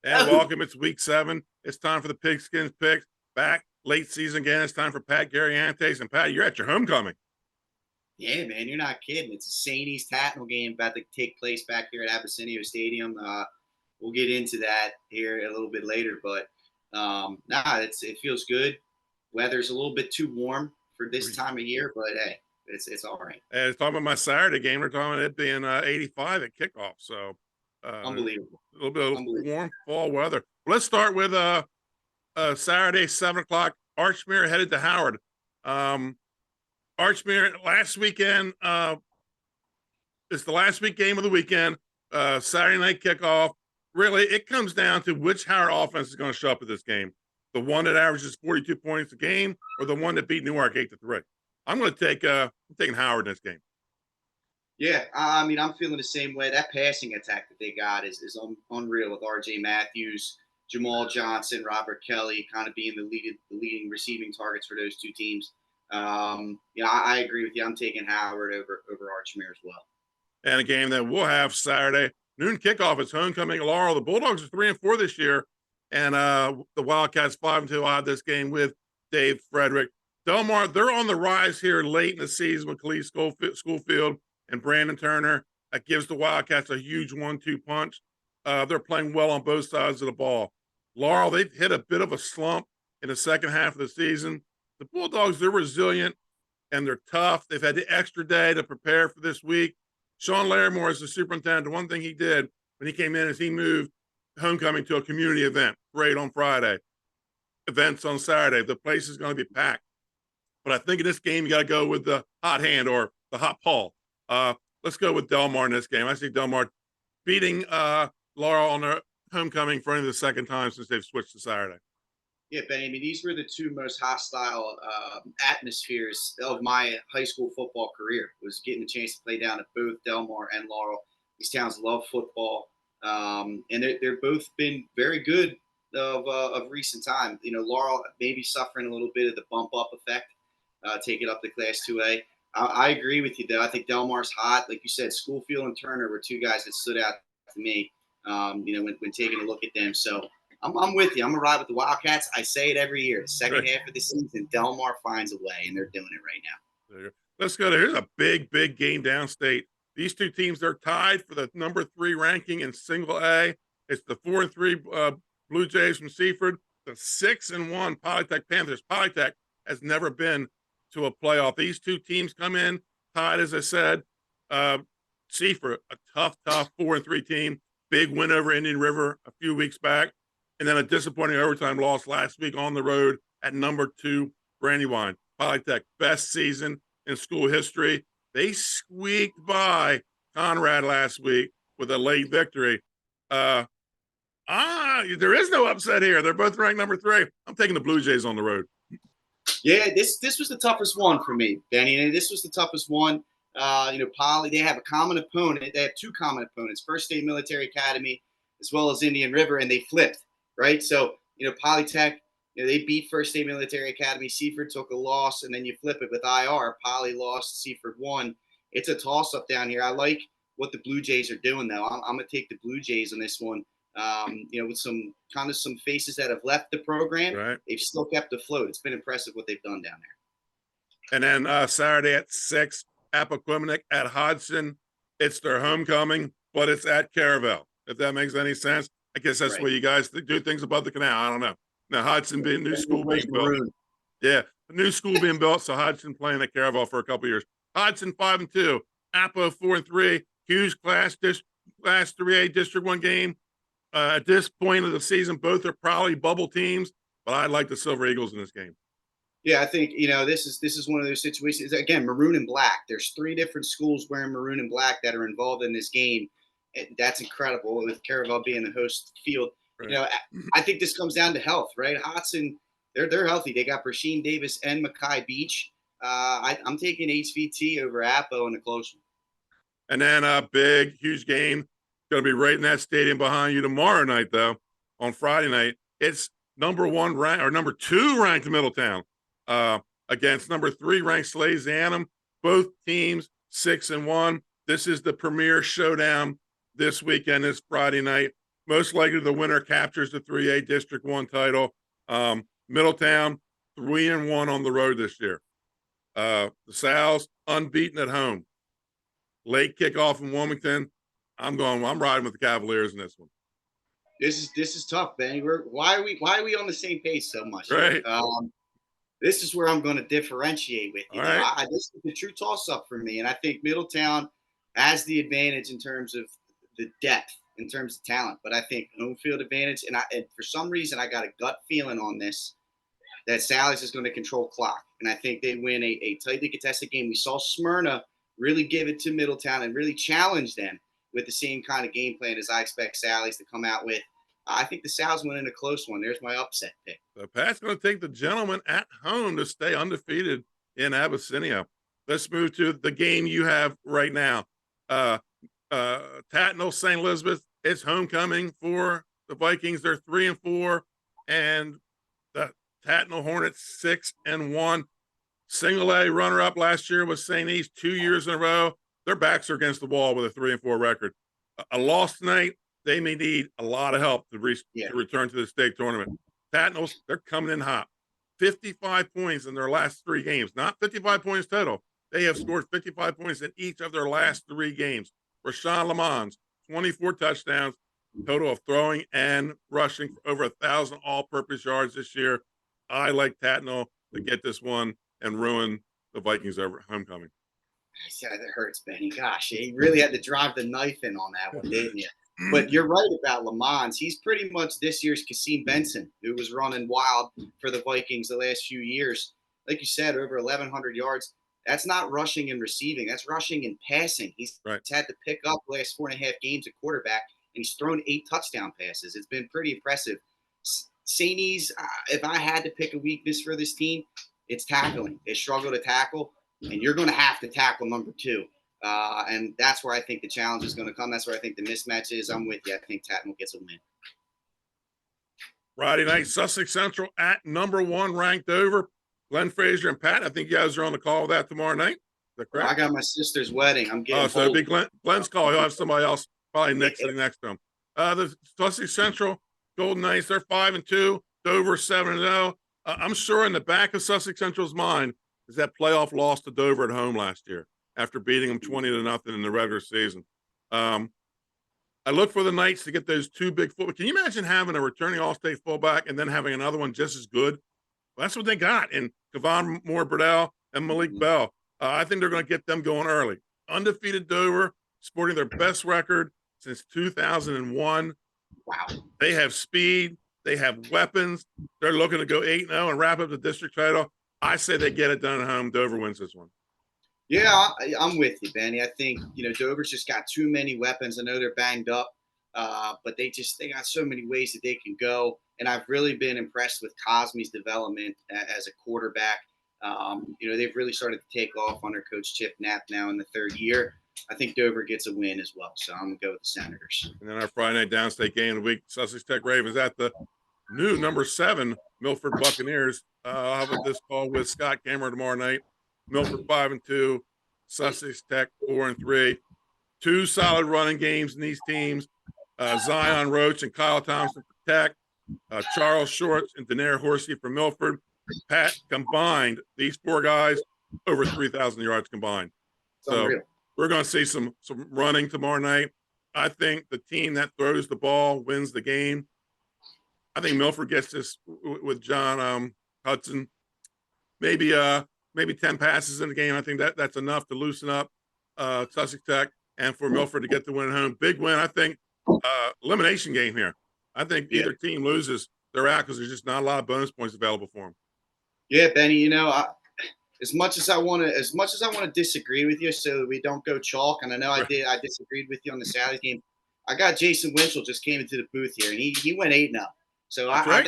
And welcome. It's week 7. It's time for the Pigskins picks. Back late season again. It's time for Pat Garriantes. And Pat, you're at your homecoming. Yeah, man, you're not kidding. It's a St. East Tatnall game about to take place back here at Abyssinia Stadium. We'll get into that here a little bit later, but it feels good. Weather's a little bit too warm for this time of year, but hey, it's all right. And it's talking about my Saturday game. We're talking about it being 85 at kickoff. So Unbelievable. a little bit of warm fall weather. Let's start with Saturday, 7 o'clock. Archmere headed to Howard. Archmere last weekend. It's the last week game of the weekend. Saturday night kickoff. Really, it comes down to which Howard offense is going to show up at this game. The one that averages 42 points a game, or the one that beat Newark 8-3. I'm going to I'm taking Howard in this game. Yeah, I mean, I'm feeling the same way. That passing attack that they got is unreal with R.J. Matthews, Jamal Johnson, Robert Kelly, kind of being the leading receiving targets for those two teams. I agree with you. I'm taking Howard over Archmere as well. And a game that we'll have Saturday noon kickoff. It's homecoming at Laurel. The Bulldogs are 3-4 this year, and the Wildcats 5-2. I have this game with Dave Frederick. Delmar, they're on the rise here late in the season with Khalid Schofield and Brandon Turner. That gives the Wildcats a huge 1-2 punch. They're playing well on both sides of the ball. Laurel, they've hit a bit of a slump in the second half of the season. The Bulldogs, they're resilient and they're tough. They've had the extra day to prepare for this week. Sean Larimore is the superintendent. The one thing he did when he came in is he moved homecoming to a community event, parade on Friday, events on Saturday. The place is going to be packed. But I think in this game, you got to go with the hot hand or the hot paw. Let's go with Delmar in this game. I see Delmar beating Laurel on their homecoming for only the second time since they've switched to Saturday. Yeah, Benny, I mean, these were the two most hostile atmospheres of my high school football career, was getting a chance to play down at both Delmar and Laurel. These towns love football, and they're both been very good of recent time. You know, Laurel maybe suffering a little bit of the bump up effect, taking up to Class 2A. I agree with you, though. I think Delmar's hot. Like you said, Schofield and Turner were two guys that stood out to me, when taking a look at them. So I'm with you. I'm going to ride with the Wildcats. I say it every year. The second half of the season, Delmar finds a way, and they're doing it right now. Let's go. Here's a big game downstate. These two teams are tied for the number 3 ranking in single A. It's the 4-3 Blue Jays from Seaford, the 6-1 Polytech Panthers. Polytech has never been to a playoff. These two teams come in tied, as I said. Seaford, a tough 4-3 team. Big win over Indian River a few weeks back. And then a disappointing overtime loss last week on the road at number 2 Brandywine. Polytech, best season in school history. They squeaked by Conrad last week with a late victory. There is no upset here. They're both ranked number 3. I'm taking the Blue Jays on the road. Yeah, this was the toughest one for me, Benny. And this was the toughest one. Poly, they have a common opponent. They have 2 common opponents, First State Military Academy as well as Indian River, and they flipped, right? So, Polytech, they beat First State Military Academy. Seaford took a loss, and then you flip it with IR. Poly lost, Seaford won. It's a toss-up down here. I like what the Blue Jays are doing, though. I'm going to take the Blue Jays on this one. With some faces that have left the program, right. They've still kept afloat. It's been impressive what they've done down there. And then Saturday at 6, Appo at Hodson. It's their homecoming, but it's at Caravel, if that makes any sense. I guess that's where you guys do things above the canal. I don't know. Now, Hodson being new school being built. Yeah, a new school being built, so Hodson playing at Caravel for a couple years. Hodson 5-2, Appo 4-3, huge Class 3A District 1 game. At this point of the season, both are probably bubble teams, but I like the Silver Eagles in this game. Yeah, I think, this is one of those situations. Again, maroon and black. There's 3 different schools wearing maroon and black that are involved in this game. That's incredible with Caravel being the host field. Right. I think this comes down to health, right? Hodson, they're healthy. They got Brasheen Davis and Mackay Beach. I'm taking HVT over Appo in a close one. And then a big, huge game. Going to be right in that stadium behind you tomorrow night, though. On Friday night, it's number 2 ranked Middletown against number 3 ranked Slays Annam. Both teams 6-1. This is the premier showdown this weekend, this Friday night. most likely the winner captures the 3A District 1 title. Middletown, 3-1 on the road this year. The Sal's unbeaten at home. Late kickoff in Wilmington. I'm riding with the Cavaliers in this one. This is tough, Benny. Why are we on the same page so much? Right. This is where I'm going to differentiate with you. All right. This is the true toss-up for me, and I think Middletown has the advantage in terms of the depth, in terms of talent. But I think home field advantage, and for some reason I got a gut feeling on this that Sally's is going to control clock, and I think they win a tightly contested game. We saw Smyrna really give it to Middletown and really challenge them with the same kind of game plan as I expect Sally's to come out with. I think the Sal's winning a close one. There's my upset pick. The Pat's going to take the gentleman at home to stay undefeated in Abyssinia. Let's move to the game you have right now. Tatnall, St. Elizabeth. It's homecoming for the Vikings. They're 3-4, and the Tatnall Hornets 6-1. Single A runner-up last year was St. E's 2 years in a row. Their backs are against the wall with a 3-4 record. A loss tonight, they may need a lot of help to return to the state tournament. Tatnall's, they're coming in hot. 55 points in their last 3 games. Not 55 points total. They have scored 55 points in each of their last 3 games. Rashawn Lamons, 24 touchdowns, total of throwing and rushing for over 1,000 all-purpose yards this year. I like Tatnall to get this one and ruin the Vikings over homecoming. Yeah, that hurts, Benny. Gosh, you really had to drive the knife in on that one, didn't you? But you're right about Lamons. He's pretty much this year's Kasim Benson, who was running wild for the Vikings the last few years. Like you said, over 1,100 yards. That's not rushing and receiving. That's rushing and passing. He's had to pick up the last 4.5 games at quarterback, and he's thrown 8 touchdown passes. It's been pretty impressive. St. E's, if I had to pick a weakness for this team, it's tackling. They struggle to tackle, and you're going to have to tackle number 2. And that's where I think the challenge is going to come. That's where I think the mismatch is. I'm with you. I think Tatnall gets a win. Friday night, Sussex Central at number 1 ranked over. Glenn Frazier and Pat, I think you guys are on the call with that tomorrow night. Is that correct? I got my sister's wedding. I'm getting so it'll be Glenn's call. He'll have somebody else probably sitting next to him. The Sussex Central Golden Knights, they're 5-2. Dover 7-0. I'm sure in the back of Sussex Central's mind is that playoff loss to Dover at home last year after beating them 20-0 in the regular season. I look for the Knights to get those 2 big fullbacks. Can you imagine having a returning All-State fullback and then having another one just as good? Well, that's what they got in Kevon Moore-Burdell and Malik Bell. I think they're going to get them going early. Undefeated Dover, sporting their best record since 2001. Wow. They have speed. They have weapons. They're looking to go 8-0 and wrap up the district title. I say they get it done at home. Dover wins this one. Yeah, I'm with you, Benny. I think, Dover's just got too many weapons. I know they're banged up, but they got so many ways that they can go. And I've really been impressed with Cosme's development as a quarterback. They've really started to take off under Coach Chip Knapp now in the 3rd year. I think Dover gets a win as well. So I'm going to go with the Senators. And then our Friday night downstate game of the week, Sussex Tech Ravens at the new number 7 Milford Buccaneers. I'll have this call with Scott Cameron tomorrow night. Milford 5-2, Sussex Tech 4-3. 2 solid running games in these teams. Zion Roach and Kyle Thompson for Tech. Charles Shorts and Daenerys Horsey for Milford. Pat combined, these 4 guys, over 3,000 yards combined. So we're going to see some running tomorrow night. I think the team that throws the ball wins the game. I think Milford gets this with John Hodson. Maybe 10 passes in the game. I think that's enough to loosen up Sussex Tech and for Milford to get the win at home. Big win, I think. Elimination game here. I think either team loses, they're out because there's just not a lot of bonus points available for them. Yeah, Benny. As much as I want to disagree with you, so we don't go chalk. And I know I disagreed with you on the Sally's game. I got Jason Winchell just came into the booth here, and he went 8-0. So I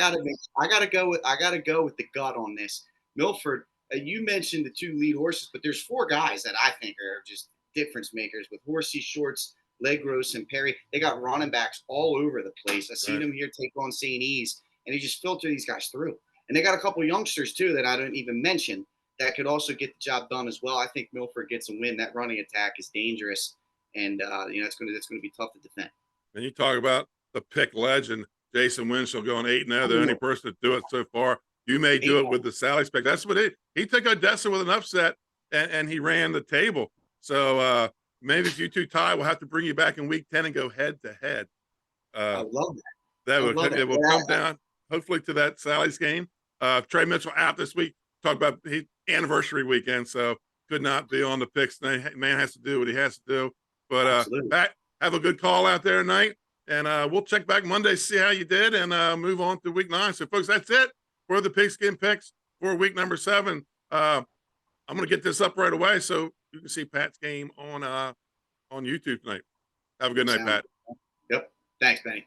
gotta go with the gut on this. Milford, you mentioned the 2 lead horses, but there's 4 guys that I think are just difference makers with Horsey, Shorts, Legros, and Perry. They got running backs all over the place. I've seen them here take on St. E's, and they just filter these guys through. And they got a couple youngsters, too, that I didn't even mention that could also get the job done as well. I think Milford gets a win. That running attack is dangerous, and it's going to be tough to defend. And you talk about the pick legend, Jason Winchell, going 8-0, the only person to do it so far. You may do it with the Sally's pick. That's what he took Odessa with an upset, and he ran the table. So maybe if you two tie, we'll have to bring you back in week 10 and go head to head. I love that. It will come down hopefully to that Sally's game. Trey Mitchell out this week. Talk about anniversary weekend, so could not be on the picks. Man has to do what he has to do. But Pat, have a good call out there tonight, and we'll check back Monday, see how you did, and move on to week 9. So, folks, that's it for the Pigskin picks for week number 7. I'm going to get this up right away so you can see Pat's game on YouTube tonight. Have a good night, Pat. Yep. Thanks, Benny.